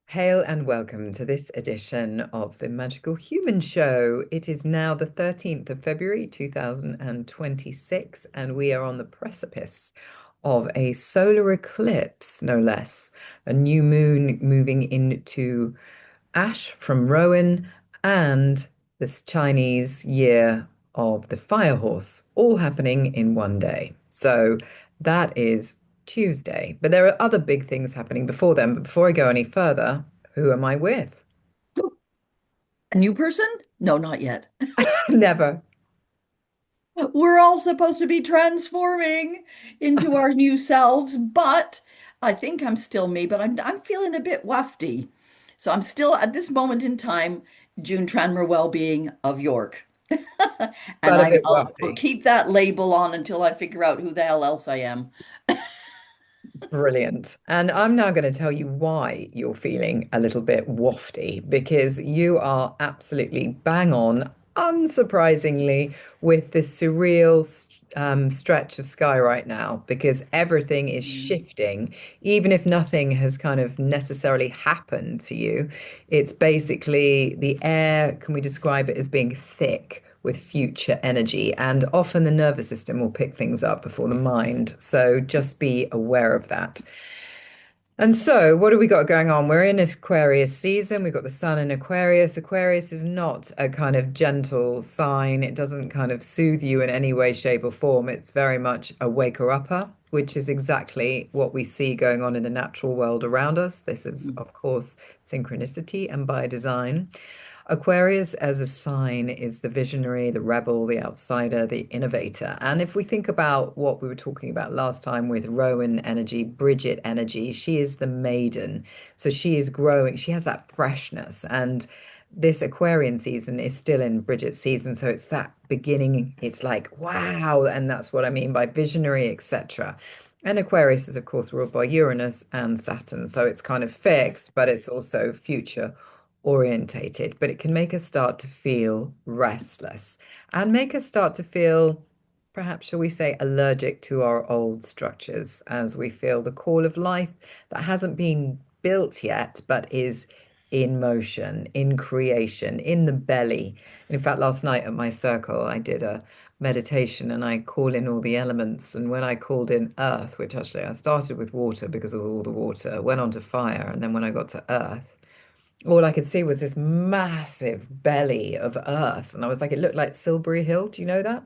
Hail and welcome to this edition of the Magical Human Show. It is now the 13th of February 2026, and we are on the precipice of a solar eclipse, no less. A new moon moving into Ash from Rowan and this Chinese year of the fire horse, all happening in one day. So that is Tuesday. But there are other big things happening before then. But before I go any further, who am I with? A new person? No, not yet. Never. We're all supposed to be transforming into our new selves, but I think I'm still me, but I'm feeling a bit wafty. So I'm still at this moment in time, June Tranmer Wellbeing of York. And But a bit I'll wafty. keep that label on until I figure out who the hell else I am. Brilliant. And I'm now going to tell you why you're feeling a little bit wafty, because you are absolutely bang on, unsurprisingly, with this surreal stretch of sky right now, because everything is Mm. shifting. Even if nothing has kind of necessarily happened to you, it's basically the air, can we describe it as being thick? With future energy, and often the nervous system will pick things up before the mind. So just be aware of that. And so, what do we got going on? We're in Aquarius season. We've got the sun in Aquarius. Aquarius is not a kind of gentle sign. It doesn't kind of soothe you in any way, shape, or form. It's very much a waker-upper, which is exactly what we see going on in the natural world around us. This is, of course, synchronicity and by design. Aquarius as a sign is the visionary, the rebel, the outsider, the innovator. And if we think about what we were talking about last time with Rowan energy, Bridget energy, she is the maiden. So she is growing, she has that freshness. And this Aquarian season is still in Bridget's season. So it's that beginning, it's like, wow. And that's what I mean by visionary, etc. And Aquarius is, of course, ruled by Uranus and Saturn. So it's kind of fixed, but it's also future orientated, but it can make us start to feel restless and make us start to feel, perhaps, shall we say, allergic to our old structures as we feel the call of life that hasn't been built yet, but is in motion, in creation, in the belly. And in fact, last night at my circle, I did a meditation and I call in all the elements. And when I called in earth, which actually I started with water because of all the water, went on to fire, and then when I got to earth, all I could see was this massive belly of earth. And I was like, it looked like Silbury Hill. Do you know that?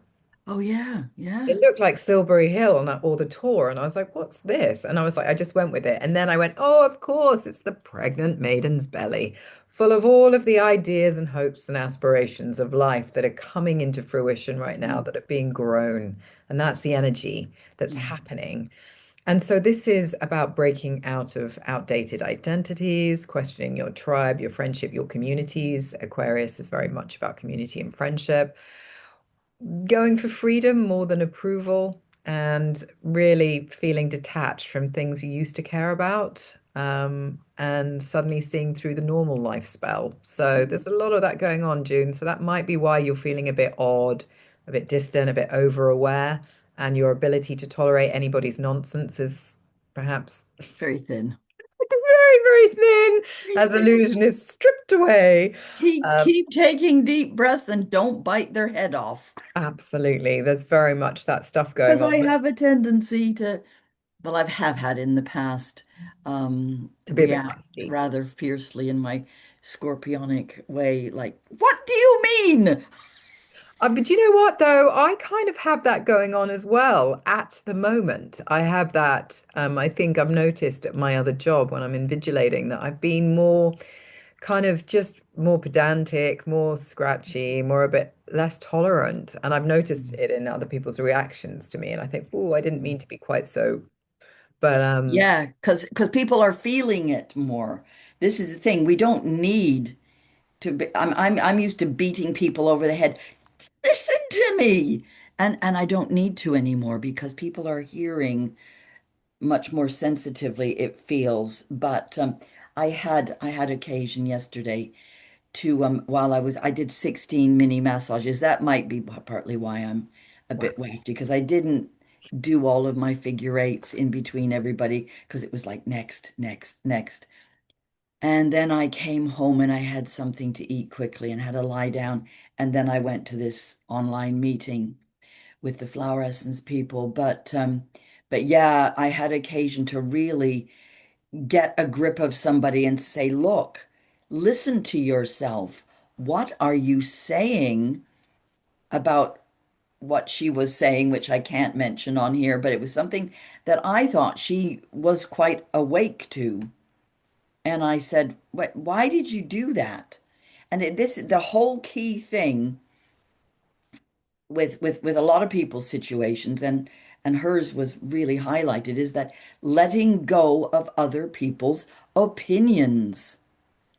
Oh yeah, It yeah. looked like Silbury Hill on or the tour. And I was like, what's this? And I was like, I just went with it. And then I went, oh, of course, it's the pregnant maiden's belly, full of all of the ideas and hopes and aspirations of life that are coming into fruition right now, Mm, that are being grown. And that's the energy that's mm. happening. And so this is about breaking out of outdated identities, questioning your tribe, your friendship, your communities. Aquarius is very much about community and friendship, going for freedom more than approval, and really feeling detached from things you used to care about, and suddenly seeing through the normal life spell. So there's a lot of that going on, June. So that might be why you're feeling a bit odd, a bit distant, a bit over aware, and your ability to tolerate anybody's nonsense is perhaps Very thin. very, very thin Very as thin. illusion is stripped away. Um, Keep taking deep breaths and don't bite their head off. Absolutely. There's very much that stuff going Because on, I but have a tendency to, well, have had in the past, to be a bit react nasty. rather fiercely in my scorpionic way, like, what do you mean? But you know what, though? I kind of have that going on as well at the moment. I have that. I think I've noticed at my other job when I'm invigilating that I've been more kind of just more pedantic, more scratchy, more a bit less tolerant. And I've noticed it in other people's reactions to me. And I think, oh, I didn't mean to be quite so. But Yeah, because people are feeling it more. This is the thing. We don't need to be, I'm used to beating people over the head. Listen to me. And I don't need to anymore because people are hearing much more sensitively, it feels. But I had occasion yesterday to while I did 16 mini massages. That might be partly why I'm a wow. bit wafty because I didn't do all of my figure eights in between everybody because it was like next, next, next. And then I came home and I had something to eat quickly and had a lie down. And then I went to this online meeting with the flower essence people. But yeah, I had occasion to really get a grip of somebody and say, look, listen to yourself. What are you saying about what she was saying, which I can't mention on here, but it was something that I thought she was quite awake to. And I said, why did you do that? And the whole key thing with a lot of people's situations and hers was really highlighted is that letting go of other people's opinions.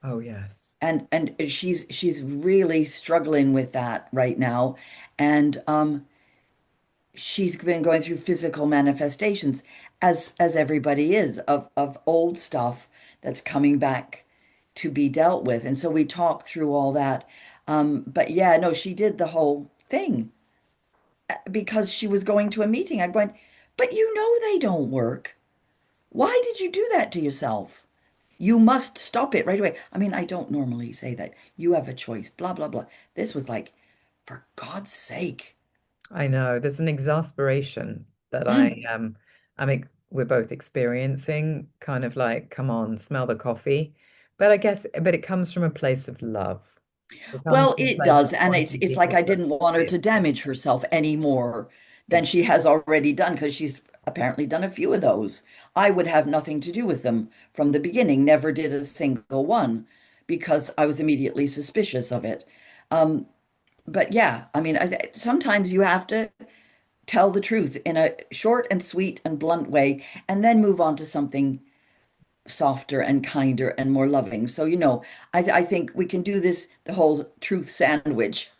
Oh, yes. And she's really struggling with that right now. And she's been going through physical manifestations as everybody is of old stuff that's coming back to be dealt with. And so we talked through all that. But yeah, no, she did the whole thing because she was going to a meeting. I went, but you know they don't work. Why did you do that to yourself? You must stop it right away. I mean, I don't normally say that. You have a choice, blah, blah, blah. This was like, for God's sake. I know there's an exasperation that Mm. we're both experiencing, kind of like, come on, smell the coffee. But I guess, but it comes from a place of love. It comes Well, from a it place does. of And wanting it's like people I to didn't want her appreciate to damage themselves. herself any more than she Exactly. has already done because she's apparently done a few of those. I would have nothing to do with them from the beginning, never did a single one because I was immediately suspicious of it. Um, but yeah, I mean, sometimes you have to tell the truth in a short and sweet and blunt way and then move on to something softer and kinder and more loving. So, I think we can do this, the whole truth sandwich.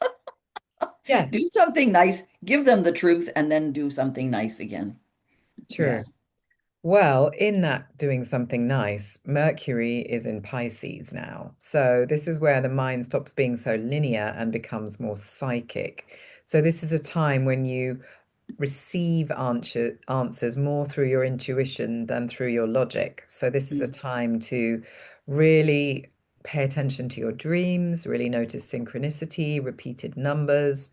Do Yes, something nice, give them the truth, and then do something nice again. Yeah. true. Well, in that doing something nice, Mercury is in Pisces now. So this is where the mind stops being so linear and becomes more psychic. So this is a time when you receive answers more through your intuition than through your logic. So this is a Mm. time to really pay attention to your dreams, really notice synchronicity, repeated numbers,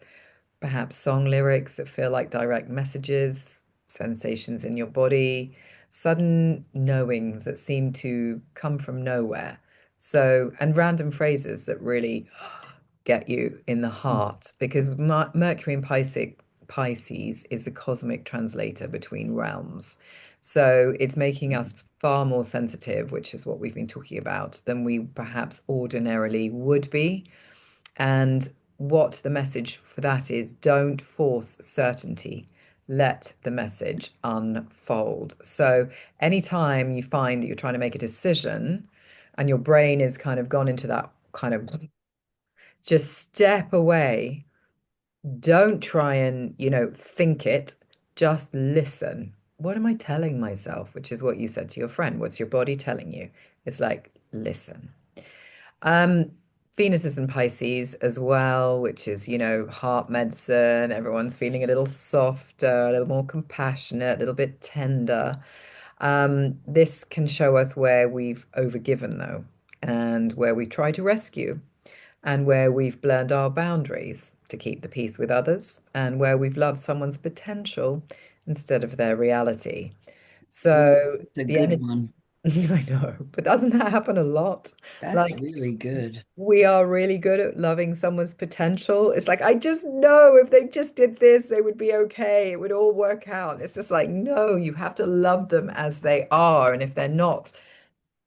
perhaps song lyrics that feel like direct messages, sensations in your body, sudden knowings that seem to come from nowhere. So, and random phrases that really get you in the heart because Mercury in Pisces is the cosmic translator between realms. So it's making us far more sensitive, which is what we've been talking about, than we perhaps ordinarily would be. And what the message for that is, don't force certainty. Let the message unfold. So anytime you find that you're trying to make a decision and your brain is kind of gone into that kind of just step away. Don't try and, think it. Just listen. What am I telling myself? Which is what you said to your friend. What's your body telling you? It's like, listen. Um, Venus is in Pisces as well, which is, heart medicine. Everyone's feeling a little softer, a little more compassionate, a little bit tender. This can show us where we've overgiven, though, and where we try to rescue and where we've blurred our boundaries to keep the peace with others, and where we've loved someone's potential instead of their reality. Ooh, So that's a the good energy, one. I know, but doesn't that happen a lot? That's Like really good. we are really good at loving someone's potential. It's like, I just know if they just did this, they would be okay. It would all work out. It's just like, no, you have to love them as they are. And if they're not,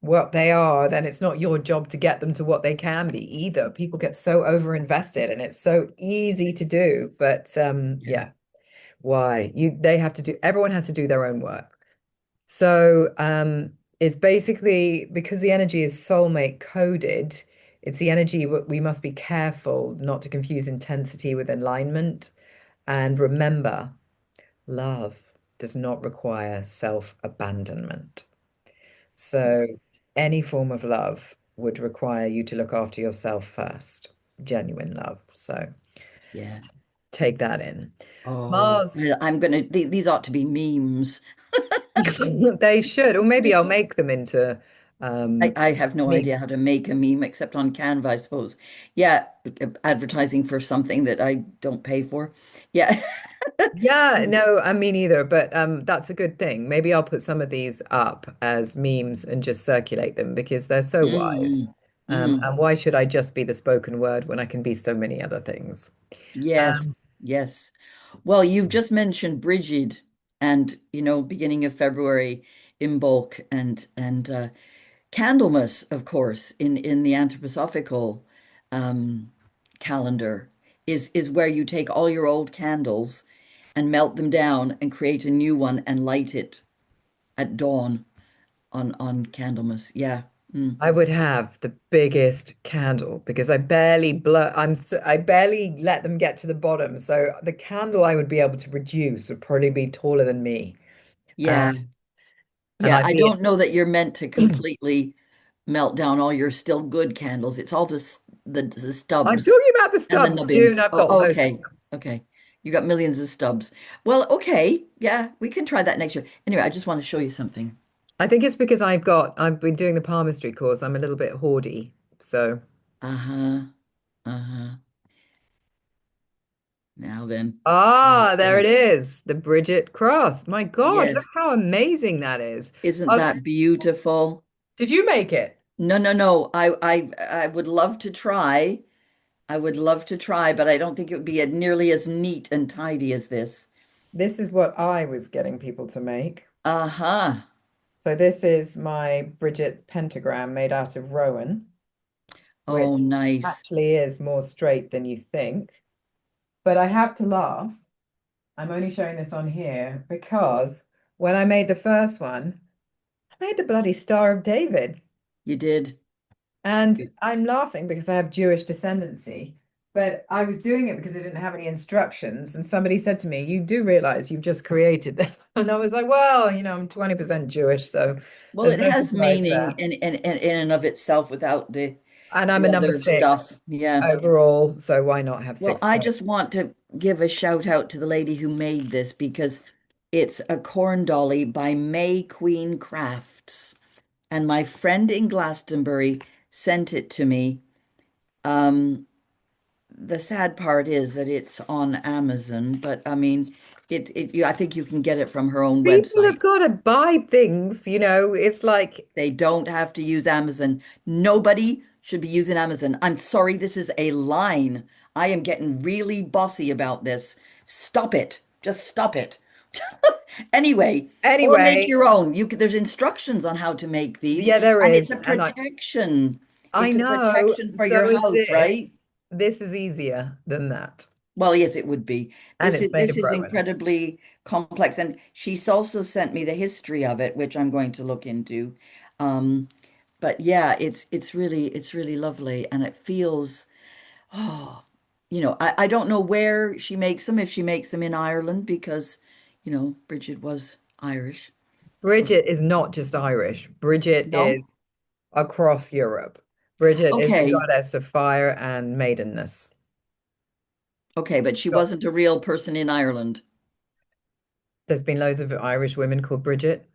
what they are, then it's not your job to get them to what they can be either. People get so overinvested and it's so easy to do. But Yeah. yeah, why? They have to do, everyone has to do their own work. So it's basically because the energy is soulmate coded, it's the energy we must be careful not to confuse intensity with alignment. And remember, love does not require self-abandonment. So any form of love would require you to look after yourself first, genuine love. So Yeah. take that in. Oh, Mars, I'm gonna, these ought to be memes. they should, or maybe I'll make them into. I have no Me. idea how to make a meme except on Canva, I suppose. Yeah, advertising for something that I don't pay for. Yeah. Yeah, no, I mean either, but that's a good thing. Maybe I'll put some of these up as memes and just circulate them because they're so wise. Mm, mm. And why should I just be the spoken word when I can be so many other things? Yes, Um, yes. Well, you've just mentioned Brigid and, beginning of February in bulk and Candlemas, of course, in the anthroposophical um, calendar is where you take all your old candles and melt them down and create a new one and light it at dawn on Candlemas. Yeah. Mm. I would have the biggest candle because I barely blow. I barely let them get to the bottom. So the candle I would be able to produce would probably be taller than me. Um, Yeah. and Yeah. I'd I be. don't know that you're meant to completely melt down all your still good candles. It's all the I'm stubs talking about the and the stubs, June. nubbins. I've got Oh, loads. okay. Okay. You got millions of stubs. Well, okay. Yeah, we can try that next year. Anyway, I just want to show you something. I think it's because I've been doing the palmistry course. I'm a little bit hoardy. So, Uh-huh. Uh-huh. Now then. there it is. The Bridget cross. My God, look Yes. how amazing that is. Isn't Oh, that beautiful? did you make it? No, no, no. I would love to try. I would love to try, but I don't think it would be nearly as neat and tidy as this. This is what I was getting people to make. Uh-huh. So this is my Bridget pentagram made out of rowan, which Oh, nice. actually is more straight than you think. But I have to laugh. I'm only showing this on here because when I made the first one, I made the bloody Star of David. You did. And It's- I'm laughing because I have Jewish descendancy, but I was doing it because I didn't have any instructions. And somebody said to me, "You do realize you've just created that." And I was like, well, I'm 20% Jewish, so Well, there's it no has surprise meaning there. in and of itself without And I'm a the number other six stuff. Yeah. overall, so why not have Well, six I points? just want to give a shout out to the lady who made this because it's a corn dolly by May Queen Crafts. And my friend in Glastonbury sent it to me. Um, the sad part is that it's on Amazon, but I mean, I think you can get it from her own People have website. got to buy things, it's like They don't have to use Amazon. Nobody should be using Amazon. I'm sorry, this is a line. I am getting really bossy about this. Stop it. Just stop it. Anyway, or make anyway, your own. There's instructions on how to make these, yeah, there and it's is. a And protection. I It's a know, protection for your so is house, this. right? This is easier than that. Well, yes, it would be. And This it's is made this of is rowan. incredibly complex, and she's also sent me the history of it, which I'm going to look into. Um, but yeah, it's really lovely, and it feels oh, I don't know where she makes them, if she makes them in Ireland, because Bridget was Irish. So Bridget is not just Irish. Bridget is no, across Europe. Bridget is the okay, goddess of fire and maidenness. okay, but she Got- wasn't a real person in Ireland. There's been loads of Irish women called Bridget.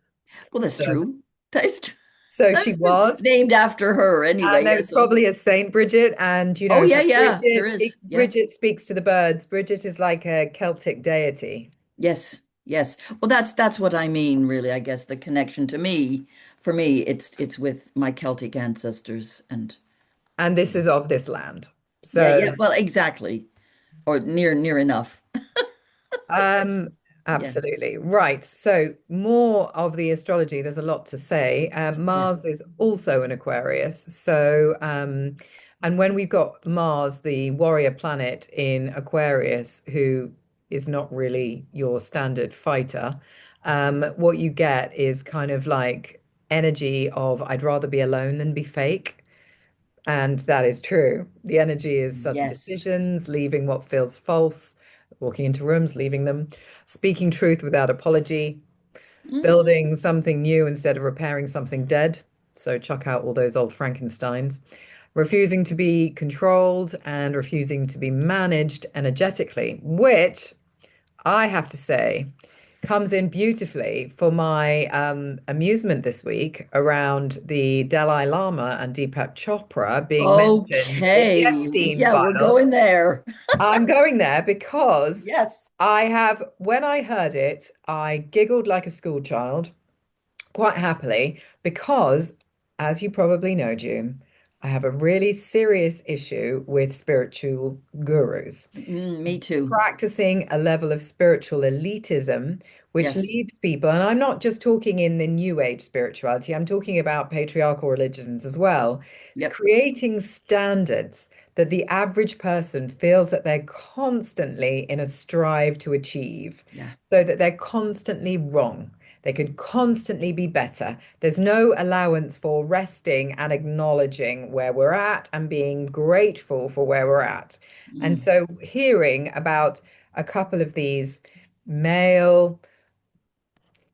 Well, that's So, true. That is true. so she That's true. was. Named after her And anyway. there Yeah, was so probably a Saint Bridget. And, oh yeah, so yeah, there is. Yeah. Bridget speaks to the birds. Bridget is like a Celtic deity. Yes, yes. Well, that's what I mean, really. I guess the connection to me, for me, it's with my Celtic ancestors and And this is of this land. yeah, So yeah. Well, exactly, or near enough. Um, Yeah. absolutely. Right. So more of the astrology, there's a lot to say. Yes. Mars is also an Aquarius. So, and when we've got Mars, the warrior planet in Aquarius, who is not really your standard fighter, what you get is kind of like energy of I'd rather be alone than be fake. And that is true. The energy is sudden Yes. decisions, leaving what feels false, walking into rooms, leaving them, speaking truth without apology, Mm, building something new instead of repairing something dead. So chuck out all those old Frankensteins. Refusing to be controlled and refusing to be managed energetically, which I have to say comes in beautifully for my amusement this week around the Dalai Lama and Deepak Chopra being mentioned in the Okay. Epstein Yeah, we're files. going there. I'm going there because Yes. when I heard it, I giggled like a schoolchild quite happily because, as you probably know, June, I have a really serious issue with spiritual gurus Me too. practicing a level of spiritual elitism, which Yes. leaves people, and I'm not just talking in the New Age spirituality, I'm talking about patriarchal religions as well, Yep. creating standards that the average person feels that they're constantly in a strive to achieve, Yeah. so that they're constantly wrong. They could constantly be better. There's no allowance for resting and acknowledging where we're at and being grateful for where we're at. And Mm. so hearing about a couple of these male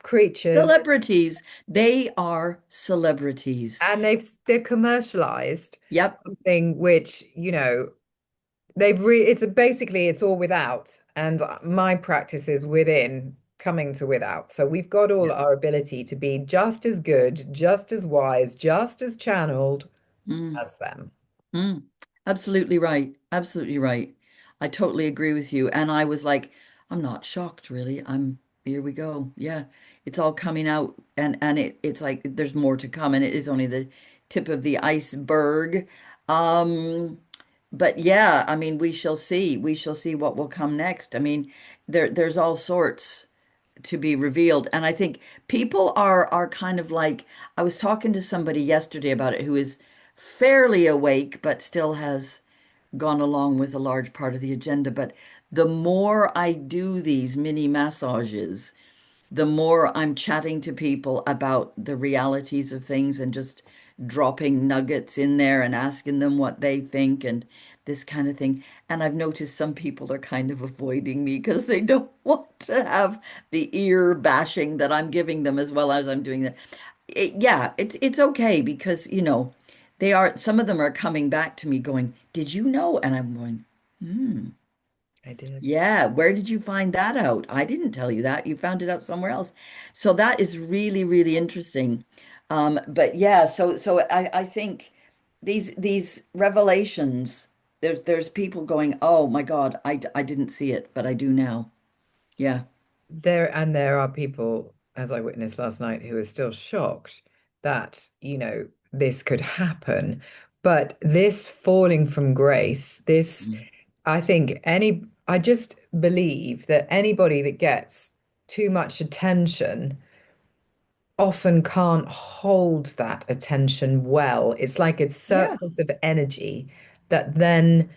creatures Celebrities. They are celebrities. and they've commercialized Yep. something which, it's basically it's all without. And my practice is within coming to without. So we've got all Yeah. our ability to be just as good, just as wise, just as channeled Mm. as them. Mm. Absolutely right. Absolutely right. I totally agree with you. And I was like, I'm not shocked, really. Here we go. Yeah. It's all coming out and it's like there's more to come and it is only the tip of the iceberg. Um, but yeah, I mean, we shall see. We shall see what will come next. I mean, there's all sorts to be revealed. And I think people are kind of like I was talking to somebody yesterday about it who is fairly awake but still has gone along with a large part of the agenda. But the more I do these mini massages, the more I'm chatting to people about the realities of things and just dropping nuggets in there and asking them what they think and this kind of thing. And I've noticed some people are kind of avoiding me because they don't want to have the ear bashing that I'm giving them as well as I'm doing that. Yeah, it's okay because, they are some of them are coming back to me going, "Did you know?" And I'm going, I did. yeah, where did you find that out? I didn't tell you that. You found it out somewhere else. So that is really, really interesting. But yeah, so I think these revelations, there's people going, oh my God, I didn't see it, but I do now. Yeah. There are people, as I witnessed last night, who are still shocked that, this could happen. But this falling from grace, Mm. I just believe that anybody that gets too much attention often can't hold that attention well. It's like it's Yeah. surplus of energy that then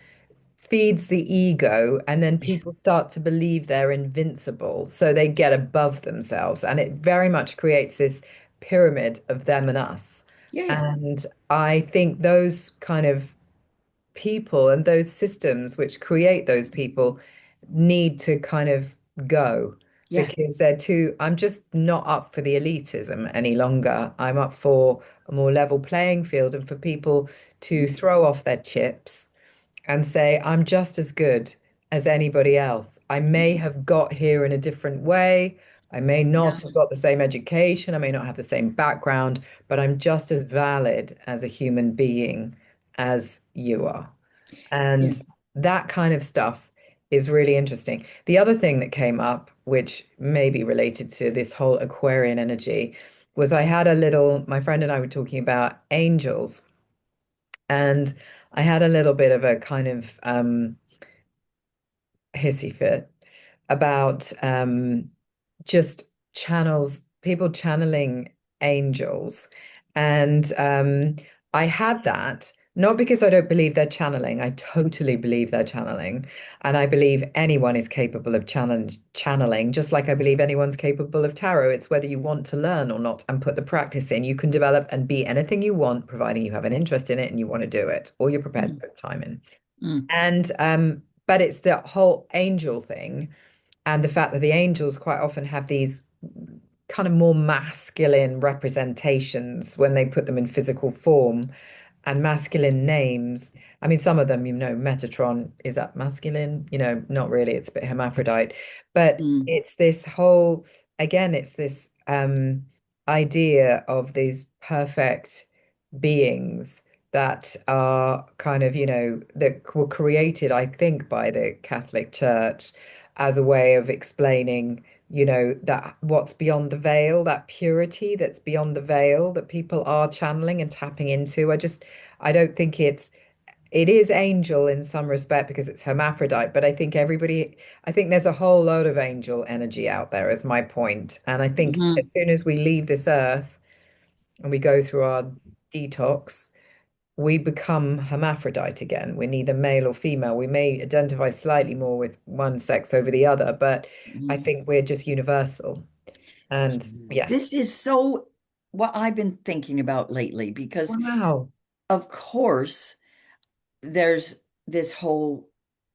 feeds the ego, and then Yeah. people start to believe they're invincible. So they get above themselves, and it very much creates this pyramid of them and us. Yeah. Yeah. And I think those kind of people and those systems which create those people need to kind of go Yeah. because I'm just not up for the elitism any longer. I'm up for a more level playing field and for people to Mm. throw off their chips and say, I'm just as good as anybody else. I may Mm. have got here in a different way. I may not Yeah. have got the same education. I may not have the same background, but I'm just as valid as a human being as you are. Yeah. And that kind of stuff is really interesting. The other thing that came up, which may be related to this whole Aquarian energy, was my friend and I were talking about angels. And I had a little bit of a kind of hissy fit about just people channeling angels. And I had that not because I don't believe they're channeling. I totally believe they're channeling. And I believe anyone is capable of channeling, just like I believe anyone's capable of tarot. It's whether you want to learn or not and put the practice in. You can develop and be anything you want, providing you have an interest in it and you want to do it, or you're prepared to Mm. put time in. Mm. And but it's the whole angel thing and the fact that the angels quite often have these kind of more masculine representations when they put them in physical form and masculine names. I mean, some of them, Metatron, is that masculine? Not really, it's a bit hermaphrodite, but Mm. it's this whole again, it's this idea of these perfect beings that are kind of, that were created, I think, by the Catholic Church as a way of explaining, that what's beyond the veil, that purity that's beyond the veil that people are channeling and tapping into. I don't think it is angel in some respect because it's hermaphrodite, but I think there's a whole load of angel energy out there, is my point. And I think as Mhm. soon as we leave this earth and we go through our detox, we become hermaphrodite again. We're neither male or female. We may identify slightly more with one sex over the other, but I Mhm. think we're just universal. And yeah. This is so what I've been thinking about lately because, Wow. of course, there's this whole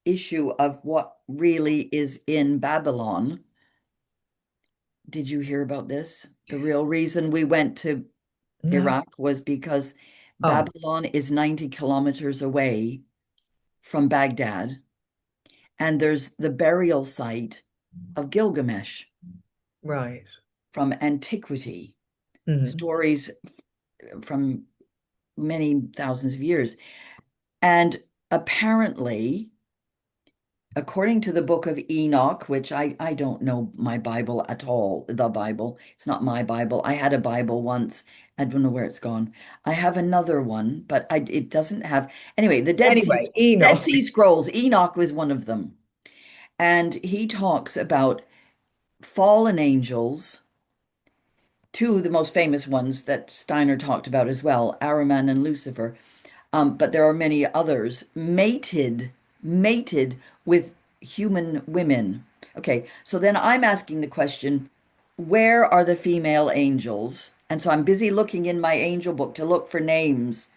issue of what really is in Babylon. Did you hear about this? The real reason we went to No. Iraq was because Oh, Babylon is 90 kilometers away from Baghdad, and there's the burial site of Gilgamesh right. from antiquity, Mhm. stories from many thousands of years. And apparently, according to the book of Enoch, which I don't know my Bible at all, the Bible, it's not my Bible. I had a Bible once. I don't know where it's gone. I have another one, but it doesn't have, anyway, the Anyway, Dead Enoch. Sea Scrolls, Enoch was one of them. And he talks about fallen angels, two of the most famous ones that Steiner talked about as well, Ahriman and Lucifer. But there are many others mated with human women. Okay, so then I'm asking the question, where are the female angels? And so I'm busy looking in my angel book to look for names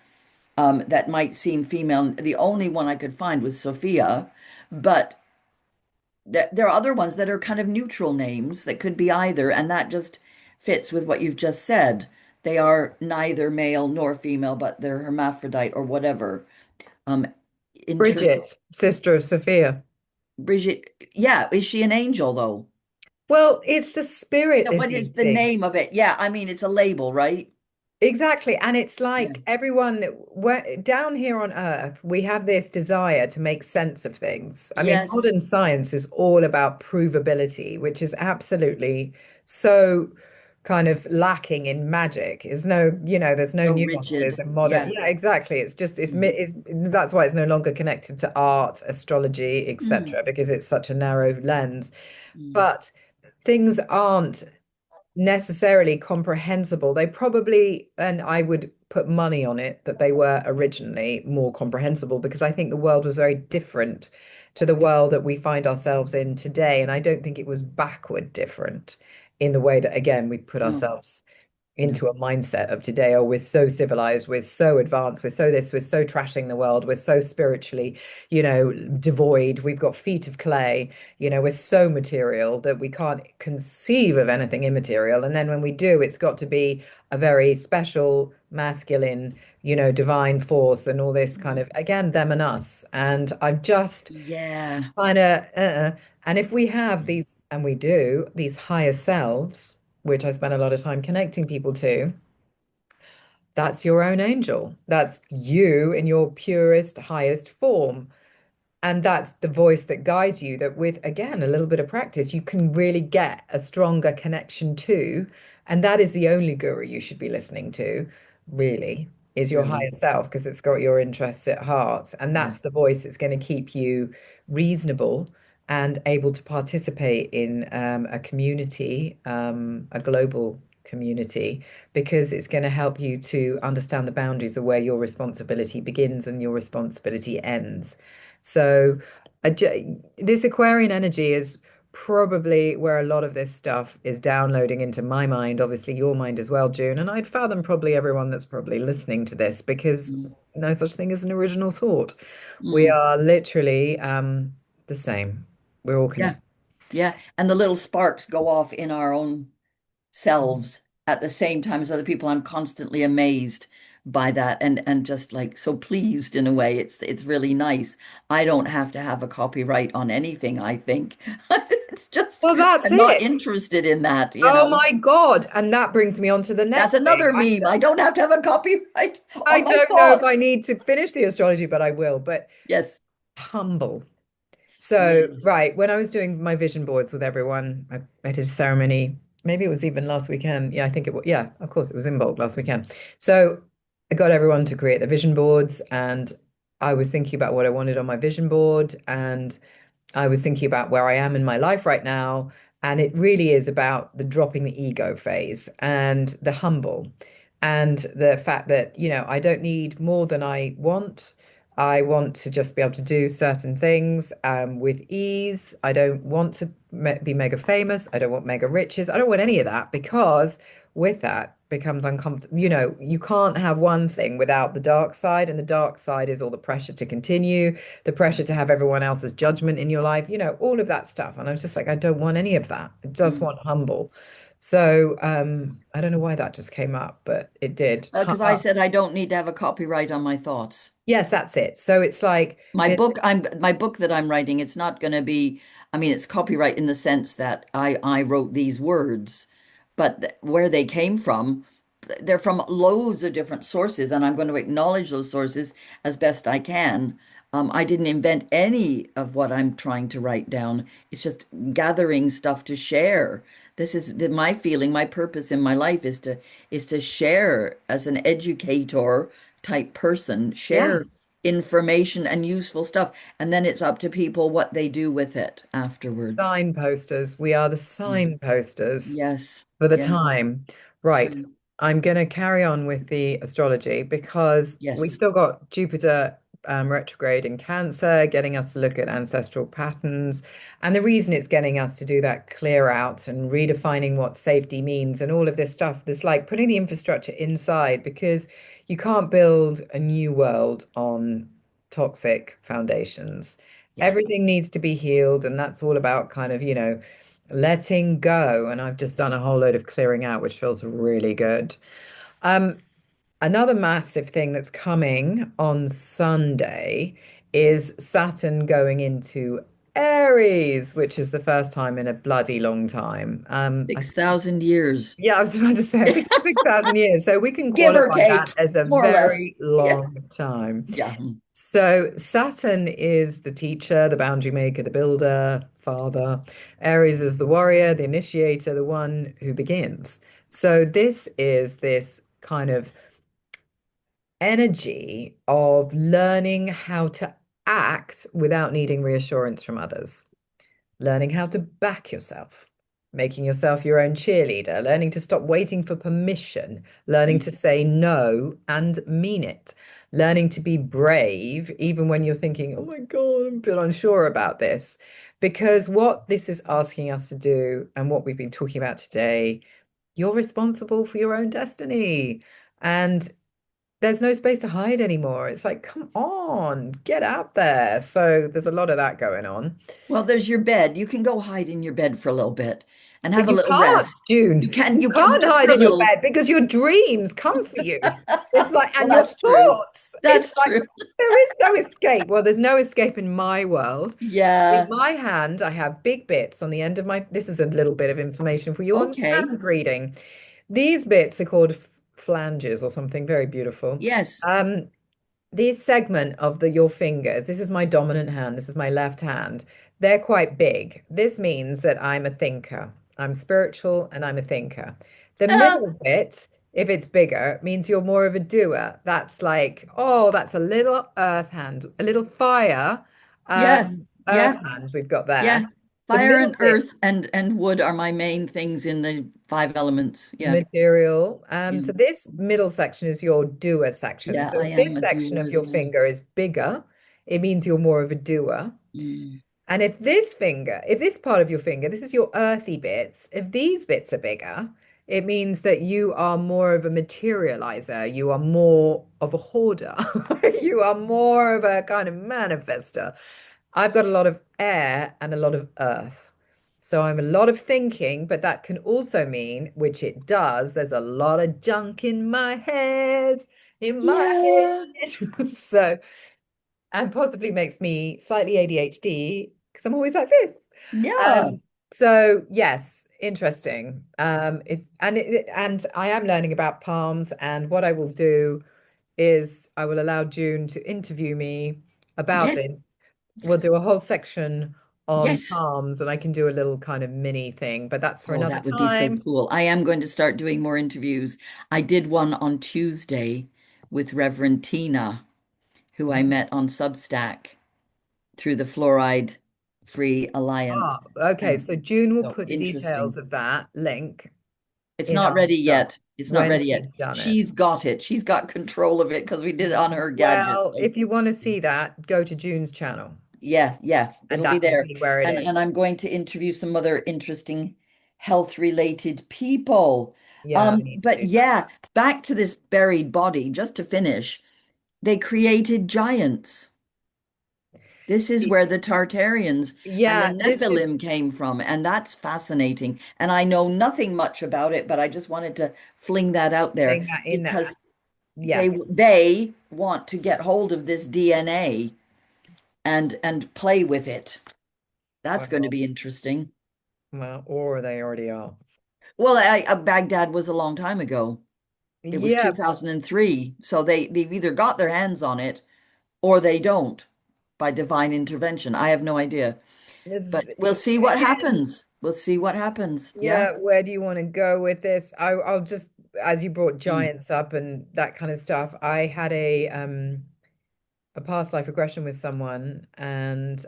that might seem female. The only one I could find was Sophia, but there are other ones that are kind of neutral names that could be either, and that just fits with what you've just said. They are neither male nor female, but they're hermaphrodite or whatever. Um, in terms Bridget, sister of Sophia. Bridget, yeah, is she an angel though? Well, it's the spirit Yeah, of what is these the things. name of it? Yeah, I mean it's a label, right? Exactly. And it's Yeah. like everyone, down here on Earth, we have this desire to make sense of things. I mean, Yes. modern science is all about provability, which is absolutely so kind of lacking in magic. There's no So nuances rigid. in modern. Yeah. Yeah, exactly. Mm. That's why it's no longer connected to art, astrology, Mm. etc., because it's such a narrow lens. Mm. But things aren't necessarily comprehensible. They probably, and I would put money on it that they were originally more comprehensible because I think the world was very different to the world that we find ourselves in today. And I don't think it was backward different in the way that, again, we put No, ourselves no. into a mindset of today. Oh, we're so civilized, we're so advanced, we're so this, we're so trashing the world, we're so spiritually, devoid, we've got feet of clay, we're so material that we can't conceive of anything immaterial. And then when we do, it's got to be a very special, masculine, divine force and all this kind of, again, them and us. And I'm just Yeah. kind of, and if we have these, and we do, these higher selves, which I spend a lot of time connecting people to, that's your own angel. That's you in your purest, highest form. And that's the voice that guides you, that with, again, a little bit of practice, you can really get a stronger connection to. And that is the only guru you should be listening to, really, is your higher Really. self, because it's got your interests at heart. And Yeah. that's the voice that's going to keep you reasonable and able to participate in a community, a global community, because it's going to help you to understand the boundaries of where your responsibility begins and your responsibility ends. So, this Aquarian energy is probably where a lot of this stuff is downloading into my mind, obviously your mind as well, June. And I'd fathom probably everyone that's probably listening to this, because Mm. no such thing as an original thought. We Mm. are literally the same. We're all Yeah. connected. Yeah. And the little sparks go off in our own selves at the same time as other people. I'm constantly amazed by that and just like so pleased in a way. It's really nice. I don't have to have a copyright on anything, I think. It's just Well, that's I'm not it. interested in that, you Oh know. my God. And that brings me on to the That's next thing. another meme. I don't have to have a copyright I on my don't know if thoughts. I need to finish the astrology, but I will. But Yes. humble. So, Yes. right, when I was doing my vision boards with everyone, I did a ceremony. Maybe it was even last weekend. Yeah, I think it was. Yeah, of course, it was in bulk last weekend. So I got everyone to create the vision boards, and I was thinking about what I wanted on my vision board, and I was thinking about where I am in my life right now. And it really is about the dropping the ego phase and the humble and the fact that, I don't need more than I want. I want to just be able to do certain things with ease. I don't want to be mega famous. I don't want mega riches. I don't want any of that because with that becomes uncomfortable. You can't have one thing without the dark side, and the dark side is all the pressure to continue, the pressure to have everyone else's judgment in your life, all of that stuff. And I was just like, I don't want any of that. I just Mm. want humble. So I don't know why that just came up, but it did. Because I said I don't need to have a copyright on my thoughts. Yes, that's it. So it's like this, My book that I'm writing, it's not going to be, I mean, it's copyright in the sense that I wrote these words, but where they came from, they're from loads of different sources, and I'm going to acknowledge those sources as best I can. I didn't invent any of what I'm trying to write down. It's just gathering stuff to share. This is my feeling, my purpose in my life is to share as an educator type person, yeah, share information and useful stuff, and then it's up to people what they do with it afterwards. signposters. We are the Mm. signposters Yes. for the Yeah. time. Right. True. I'm going to carry on with the astrology because we've Yes. still got Jupiter retrograde in Cancer, getting us to look at ancestral patterns. And the reason it's getting us to do that clear out and redefining what safety means and all of this stuff, this like putting the infrastructure inside because you can't build a new world on toxic foundations. Yeah. Everything needs to be healed. And that's all about kind of, letting go. And I've just done a whole load of clearing out, which feels really good. Um, Another massive thing that's coming on Sunday is Saturn going into Aries, which is the first time in a bloody long time. I think, 6,000 years, yeah, I was about to say, I think it's 6,000 years. So we can give or qualify that take, as a more or less. very Yeah. long time. Yeah. So Saturn is the teacher, the boundary maker, the builder, father. Aries is the warrior, the initiator, the one who begins. So this is this kind of energy of learning how to act without needing reassurance from others, learning how to back yourself, making yourself your own cheerleader, learning to stop waiting for permission, learning to say no and mean it, learning to be brave, even when you're thinking, oh my God, I'm a bit unsure about this. Because what this is asking us to do, and what we've been talking about today, you're responsible for your own destiny. And there's no space to hide anymore. It's like, come on, get out there. So there's a lot of that going on. Well, there's your bed. You can go hide in your bed for a little bit and But have a you little can't, rest. June. You You can can't just hide for a in your little. bed because your dreams come for you. It's like, Well, and your that's true. thoughts. It's That's like, true. there is no escape. Well, there's no escape in my world. In Yeah. my hand, I have big bits on the end of my, this is a little bit of information for you on Okay. hand reading. These bits are called flanges or something very beautiful. Yes. Um, these segment of your fingers, this is my dominant hand, this is my left hand, they're quite big. This means that I'm a thinker. I'm spiritual and I'm a thinker. The Uh, middle bit, if it's bigger, means you're more of a doer. That's like, oh, that's a little earth hand, a little fire, yeah. earth Yeah. hand we've got there. Yeah. The Fire middle and bit, earth and wood are my main things in the five elements. Yeah. material. Yeah. So this middle section is your doer section. Yeah, So I if am this a section doer of as your well. finger is bigger, it means you're more of a doer. Mm. And if this finger, if this part of your finger, this is your earthy bits, if these bits are bigger, it means that you are more of a materializer. You are more of a hoarder. You are more of a kind of manifester. I've got a lot of air and a lot of earth. So I'm a lot of thinking, but that can also mean, which it does, there's a lot of junk in my head, in my Yeah. head. So and possibly makes me slightly ADHD because I'm always like this. Yeah. So yes, interesting. And I am learning about palms, and what I will do is I will allow June to interview me about Yes, this. We'll do a whole section on yes. palms, and I can do a little kind of mini thing, but that's for Oh, another that would be so time. cool. I am going to start doing more interviews. I did one on Tuesday with Reverend Tina, who I met on Substack through the Fluoride Free Alliance. Ah, okay. And So June will so put the details interesting. of that link It's in not our ready stuff yet. It's not when ready she's yet. done it. She's got it. She's got control of it because we did it on her gadget. Well, if you want to see that, go to June's channel, Yeah, yeah, and it'll be that will there. be where it And is. I'm going to interview some other interesting health related people. Yeah, we need to But do that. yeah, back to this buried body, just to finish, they created giants. This is where the Tartarians and the Yeah, this is Nephilim came from, and that's fascinating. And I know nothing much about it, but I just wanted to fling that out there saying that in that. because Yeah. they want to get hold of this DNA and play with it. That's going to Well, be interesting. or they already are. Well, Baghdad was a long time ago. It was Yeah, 2003. So they've either got their hands on it or they don't by divine intervention. I have no idea. this But we'll see what again. happens. We'll see what happens. Yeah. Yeah, where do you want to go with this? I'll just, as you brought Mm. giants up and that kind of stuff, I had a past life regression with someone, and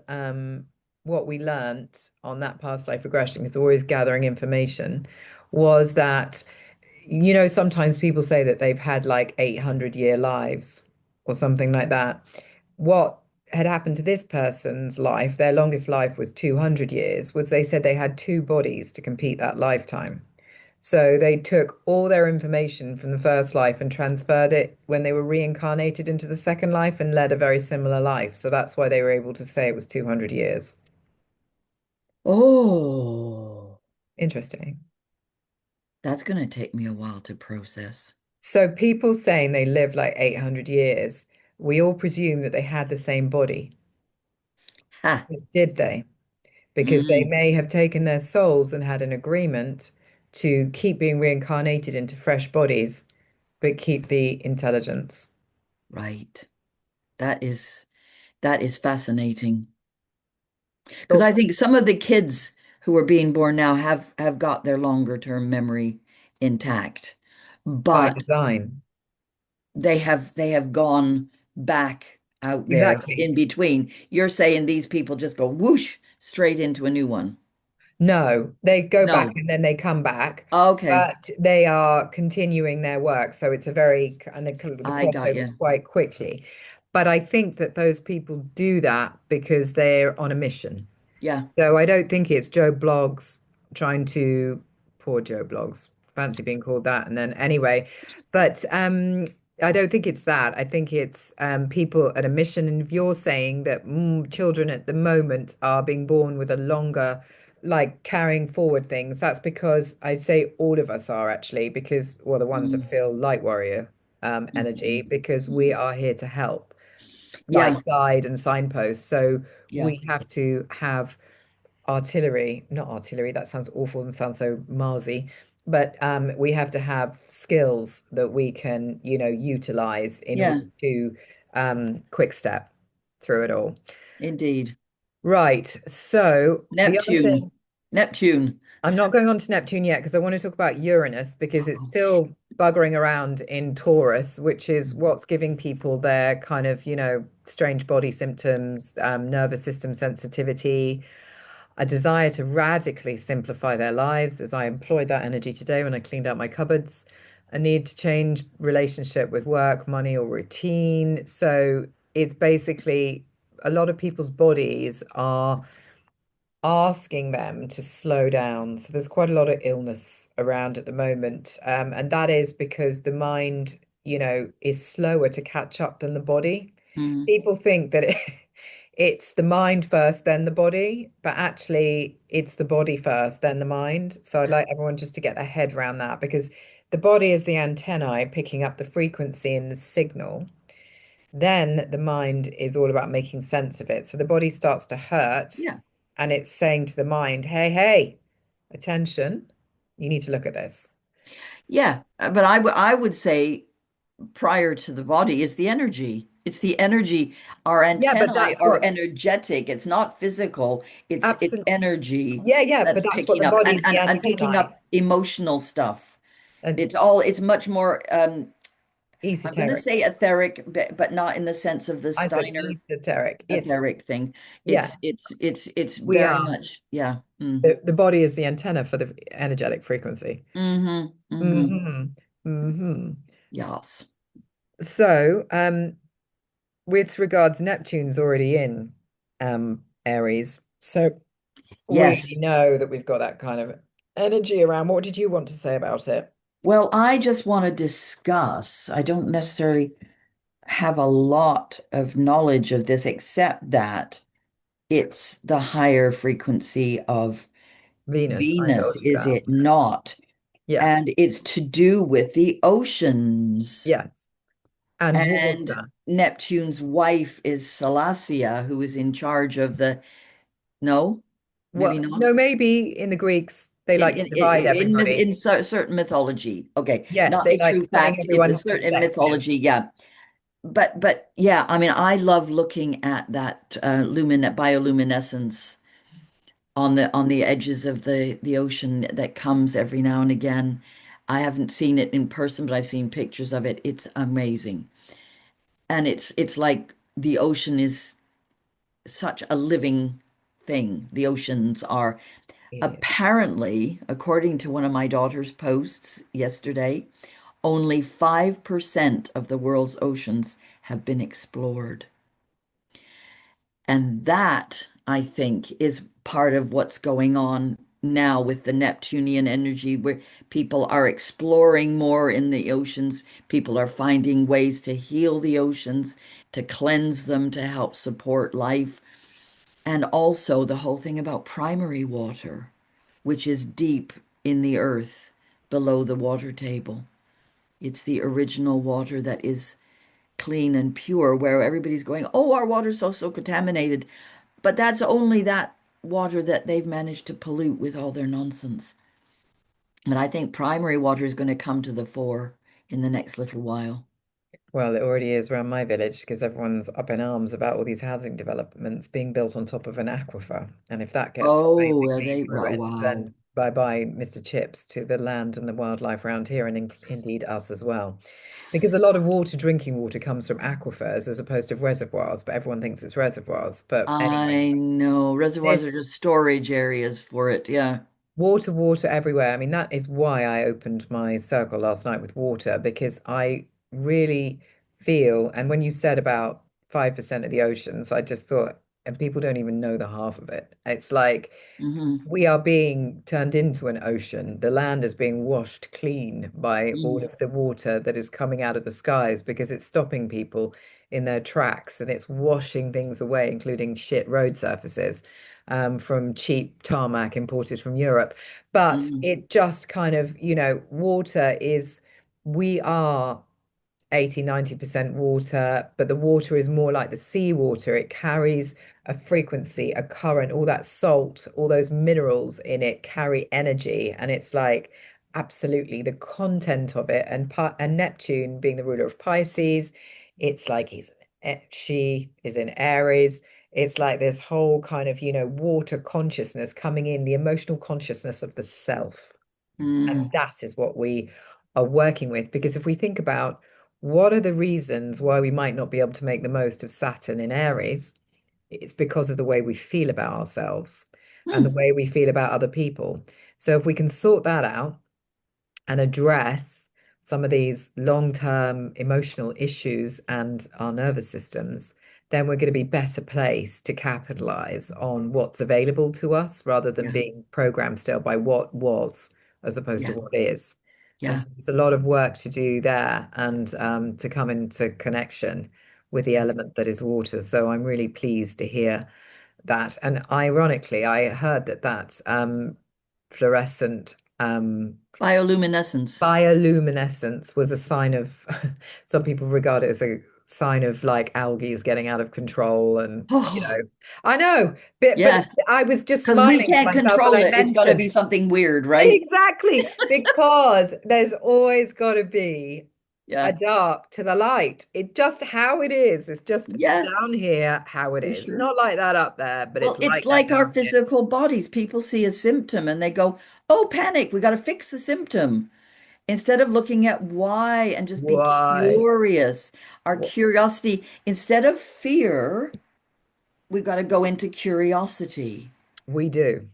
what we learnt on that past life regression is always gathering information, was that, sometimes people say that they've had like 800-year lives or something like that. What had happened to this person's life, their longest life was 200 years, was they said they had two bodies to compete that lifetime. So they took all their information from the first life and transferred it when they were reincarnated into the second life and led a very similar life. So that's why they were able to say it was 200 years. Oh, Interesting. that's going to take me a while to process. So people saying they lived like 800 years, we all presume that they had the same body. Ha. Did they? Because they Mm, may have taken their souls and had an agreement to keep being reincarnated into fresh bodies, but keep the intelligence. right. That is that is fascinating. Because But I think some of the kids who are being born now have got their longer term memory intact, by but design. they have gone back out there Exactly. in between. You're saying these people just go whoosh straight into a new one. No, they go back No. and then they come back, Okay. but they are continuing their work. So it's a very kind of the I got crossover is you. quite quickly. But I think that those people do that because they're on a mission. Yeah. So I don't think it's Joe Blogs trying to, poor Joe Blogs, fancy being called that. And then anyway, but I don't think it's that. I think it's people at a mission. And if you're saying that children at the moment are being born with a longer, like carrying forward things, that's because I'd say all of us are actually, because, well, the ones that Mm, feel light warrior energy, mhm, because we mhm. are here to help, like Yeah. guide and signpost. So Yeah. we have to have artillery, not artillery, that sounds awful and sounds so Marsy, but we have to have skills that we can, utilize in order Yeah. to quick step through it all. Indeed. Right. So the other Neptune. thing, Neptune. I'm not going on to Neptune yet because I want to talk about Uranus because it's still buggering around in Taurus, which is what's giving people their kind of, strange body symptoms, nervous system sensitivity, a desire to radically simplify their lives, as I employed that energy today when I cleaned out my cupboards, a need to change relationship with work, money, or routine. So it's basically a lot of people's bodies are asking them to slow down. So there's quite a lot of illness around at the moment. And that is because the mind, is slower to catch up than the body. Mm, People think that it's the mind first, then the body, but actually it's the body first, then the mind. So I'd like everyone just to get their head around that because the body is the antennae picking up the frequency and the signal. Then the mind is all about making sense of it. So the body starts to hurt yeah. and it's saying to the mind, hey, hey, attention, you need to look at this. Yeah, but I would say prior to the body is the energy. It's the energy. Our Yeah, but antennae that's are what energetic. It's not physical. It's absolutely, energy yeah, yeah, that's but that's what picking the up body's the and picking antennae up emotional stuff. and It's much more I'm going to esoteric. say etheric, but not in the sense of the I said Steiner esoteric. It's etheric thing. yeah, It's we very are. much, yeah. Mm. The body is the antenna for the energetic frequency. Mm-hmm. Mm-hmm. Hmm. Hmm. Yes. So, with regards, Neptune's already in Aries. So we Yes. already know that we've got that kind of energy around. What did you want to say about it? Well, I just want to discuss. I don't necessarily have a lot of knowledge of this, except that it's the higher frequency of Venus, I Venus, told you is that. it not? Yeah. And it's to do with the oceans. Yes. And And water. Neptune's wife is Salacia, who is in charge of the, no, maybe Well, not. no, maybe in the Greeks, they In like to divide everybody. certain mythology. Okay, Yeah, not they a like true telling fact. It's everyone a has certain sex. Yeah. mythology. Yeah. But yeah, I mean, I love looking at that bioluminescence on the edges of the ocean that comes every now and again. I haven't seen it in person, but I've seen pictures of it. It's amazing. And it's like the ocean is such a living thing. The oceans are Yeah. apparently, according to one of my daughter's posts yesterday, only 5% of the world's oceans have been explored. And that, I think, is part of what's going on now with the Neptunian energy, where people are exploring more in the oceans. People are finding ways to heal the oceans, to cleanse them, to help support life. And also the whole thing about primary water, which is deep in the earth below the water table. It's the original water that is clean and pure, where everybody's going, oh, our water's so contaminated. But that's only that water that they've managed to pollute with all their nonsense. But I think primary water is going to come to the fore in the next little while. Well, it already is around my village because everyone's up in arms about all these housing developments being built on top of an aquifer. And if that gets Oh, are basically they? Wow. ruined, Wow. then bye-bye, Mr. Chips, to the land and the wildlife around here, and indeed us as well. Because a lot of water, drinking water, comes from aquifers as opposed to reservoirs, but everyone thinks it's reservoirs. But anyway, I know. Reservoirs this are just storage areas for it. Yeah. water, water everywhere. I mean, that is why I opened my circle last night with water because I really feel, and when you said about 5% of the oceans, I just thought, and people don't even know the half of it. It's like Hmm. we are being turned into an ocean. The land is being washed clean by all Mm. of the water that is coming out of the skies because it's stopping people in their tracks and it's washing things away, including shit road surfaces, from cheap tarmac imported from Europe. But Mm. it just kind of, water is, we are 80, 90% water, but the water is more like the seawater. It carries a frequency, a current, all that salt, all those minerals in it carry energy. And it's like absolutely the content of it. And Neptune being the ruler of Pisces, it's like she is in Aries. It's like this whole kind of, water consciousness coming in, the emotional consciousness of the self. And Mm. that is what we are working with. Because if we think about what are the reasons why we might not be able to make the most of Saturn in Aries, it's because of the way we feel about ourselves and the Mm. way we feel about other people. So if we can sort that out and address some of these long-term emotional issues and our nervous systems, then we're going to be better placed to capitalize on what's available to us rather than Yeah. being programmed still by what was as opposed to Yeah. what is. And Yeah. so there's a lot of work to do there and to come into connection with the Yeah. element that is water. So I'm really pleased to hear that. And ironically, I heard that fluorescent Bioluminescence. bioluminescence was a sign of, some people regard it as a sign of like algae is getting out of control and Oh, I know, but yeah. I was just Because we smiling to can't myself when control I it. It's got to mentioned be it. something weird, right? Exactly, because there's always got to be a Yeah. dark to the light. It just how it is. It's just Yeah, down here how it for is. sure. Not like that up there, but Well, it's it's like that like our down here. physical bodies. People see a symptom and they go, oh, panic. We got to fix the symptom. Instead of looking at why and just be Why? curious. Our Wh- curiosity, instead of fear, we've got to go into curiosity. We do.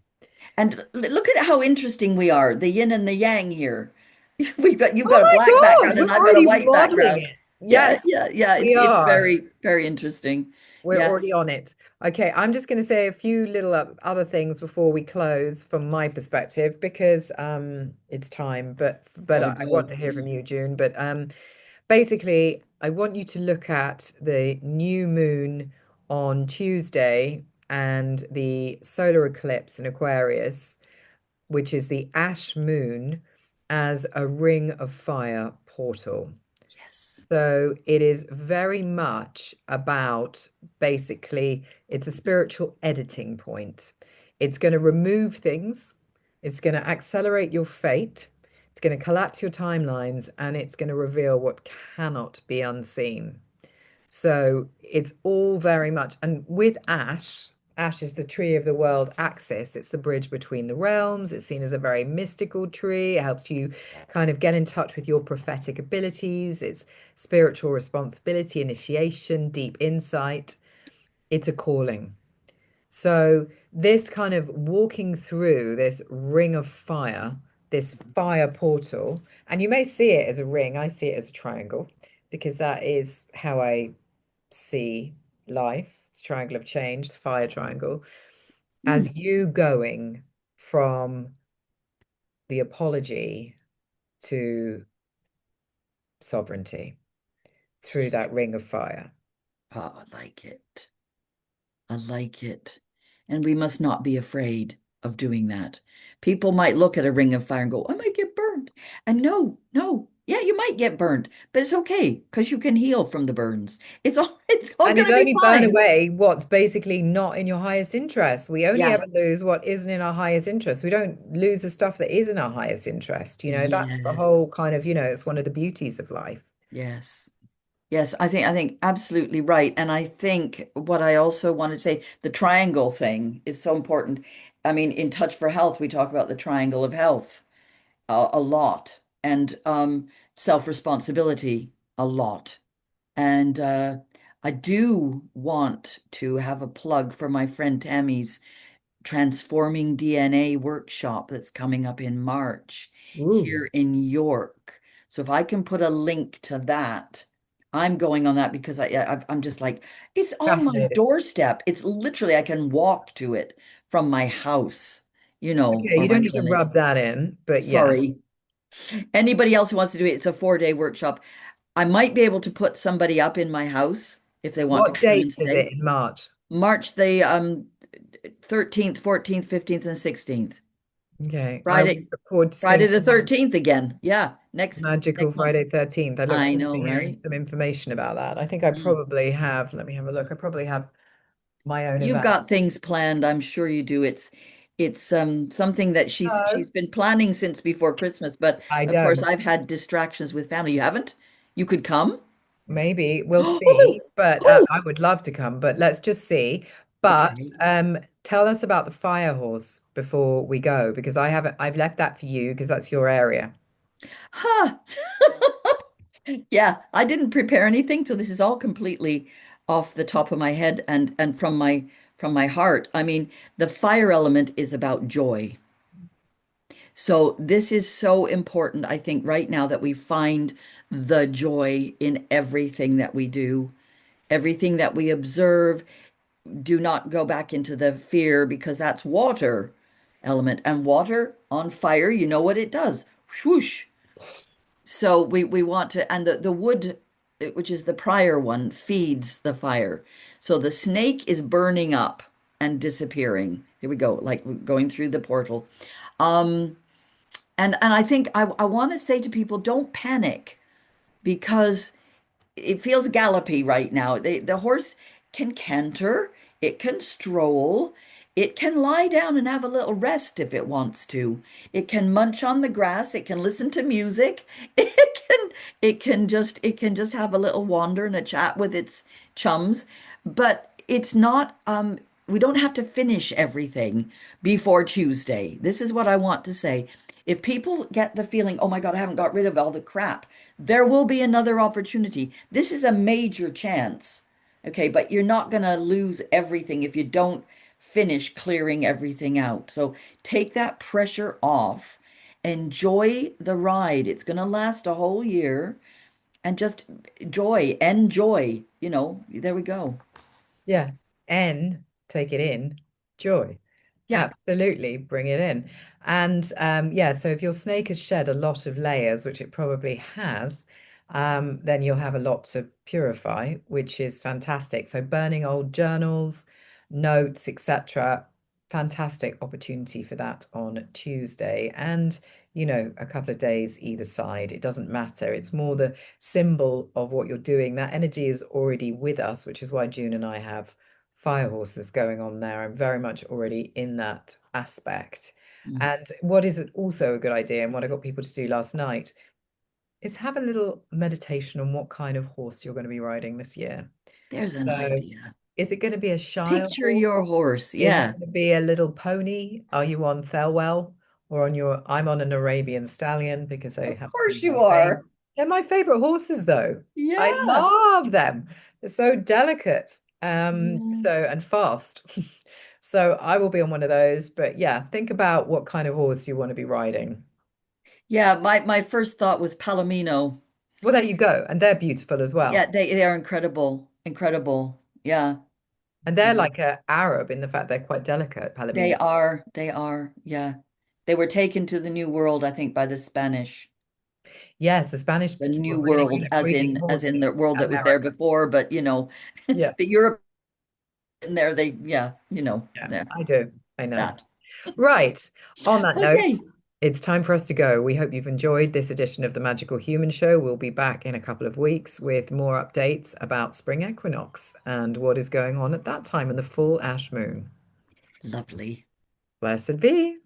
And look at how interesting we are, the yin and the yang here. You've got a Oh black my God, background we're and I've got a already white modeling background. it. Yeah, Yes, yeah, yeah. we It's are. very, very interesting. We're Yeah, already on it. Okay, I'm just going to say a few little other things before we close from my perspective because it's time, but gotta I want go. to hear Yeah. from you, June. But basically, I want you to look at the new moon on Tuesday and the solar eclipse in Aquarius, which is the ash moon, as a ring of fire portal. Yes. So it is very much about basically, it's a spiritual editing point. It's going to remove things, it's going to accelerate your fate, it's going to collapse your timelines, and it's going to reveal what cannot be unseen. So it's all very much, and with ash, ash is the tree of the world axis. It's the bridge between the realms. It's seen as a very mystical tree. It helps you kind of get in touch with your prophetic abilities. It's spiritual responsibility, initiation, deep insight. It's a calling. So this kind of walking through this ring of fire, this fire portal, and you may see it as a ring. I see it as a triangle because that is how I see life, it's triangle of change, the fire triangle, Hmm. as you going from the apology to sovereignty through that ring of fire. Oh, I like it. I like it. And we must not be afraid of doing that. People might look at a ring of fire and go, I might get burned. And no, no. Yeah, you might get burned, but it's okay because you can heal from the burns. It's all And going it to be only burn fine. away what's basically not in your highest interest. We only Yeah. ever lose what isn't in our highest interest. We don't lose the stuff that is in our highest interest. That's the Yes. whole kind of, it's one of the beauties of life. Yes. Yes, I think absolutely right. And I think what I also want to say, the triangle thing is so important. I mean, in Touch for Health, we talk about the triangle of health a lot and self-responsibility a lot. And I do want to have a plug for my friend Tammy's Transforming DNA workshop that's coming up in March Ooh. here in York. So if I can put a link to that, I'm going on that because I'm just like, it's on my Fascinating. doorstep. It's literally, I can walk to it from my house, Okay, or you my don't need to clinic. rub that in, but yeah. Sorry. Anybody else who wants to do it, it's a 4-day workshop. I might be able to put somebody up in my house if they want to What come and dates is stay. it in March? March the 13th, 14th, 15th, and 16th. Okay, I will Friday, look forward to Friday seeing the you on 13th again. Yeah, Magical next month. Friday 13th. I look I forward to know, hearing right? some information about that. I think I Mm. probably have, let me have a look. I probably have my own You've event. got things planned, I'm sure you do. It's something that No, she's been planning since before Christmas, but I of course don't. I've had distractions with family. You haven't? You could come? Maybe we'll see, Oh, but oh, I would love to come, but let's just see. But okay. tell us about the fire horse before we go, because I've left that for you because that's your area. Huh. Yeah, I didn't prepare anything, so this is all completely off the top of my head and from my heart. I mean, the fire element is about joy. So this is so important, I think, right now that we find the joy in everything that we do, everything that we observe. Do not go back into the fear because that's water element. And water on fire, you know what it does. Whoosh. So we want to, and the wood, which is the prior one, feeds the fire. So the snake is burning up and disappearing. Here we go, like going through the portal. And I think I want to say to people, don't panic because it feels gallopy right now. The horse can canter, it can stroll, it can lie down and have a little rest if it wants to. It can munch on the grass, it can listen to music, it can just have a little wander and a chat with its chums, but it's not we don't have to finish everything before Tuesday. This is what I want to say. If people get the feeling, oh my God, I haven't got rid of all the crap, there will be another opportunity. This is a major chance. Okay, but you're not going to lose everything if you don't finish clearing everything out. So take that pressure off. Enjoy the ride. It's going to last a whole year and just enjoy. There we go. Yeah. N, take it in, joy. Yeah. Absolutely, bring it in. And yeah, so if your snake has shed a lot of layers, which it probably has, then you'll have a lot to purify, which is fantastic. So burning old journals, notes, etc. Fantastic opportunity for that on Tuesday. And, a couple of days either side. It doesn't matter. It's more the symbol of what you're doing. That energy is already with us, which is why June and I have fire horses going on there. I'm very much already in that aspect. Mm. And what is also a good idea, and what I got people to do last night, is have a little meditation on what kind of horse you're going to be riding this year. There's an So, idea. is it going to be a Shire Picture horse? your horse. Is it Yeah. going to be a little pony? Are you on Thelwell or on your? I'm on an Arabian stallion because they Of happen to be course you my favorite. are. They're my favorite horses, though. I Yeah. love them. They're so delicate, Yeah. and fast. So I will be on one of those. But yeah, think about what kind of horse you want to be riding. Yeah, my first thought was Palomino. Well, there you go, and they're beautiful as Yeah, well. they are incredible. Incredible. Yeah. And they're Yeah. like a Arab in the fact they're quite delicate, They Palomino. are. They are. Yeah. They were taken to the New World, I think, by the Spanish. Yes, the Spanish The were New really World, good at as breeding in horses. the world that was there America. before, but Yeah, the Europe in there, yeah, yeah, there, I do. I know. that. Right. On that note, Okay. it's time for us to go. We hope you've enjoyed this edition of the Magical Human Show. We'll be back in a couple of weeks with more updates about spring equinox and what is going on at that time in the full ash moon. Lovely. Blessed be.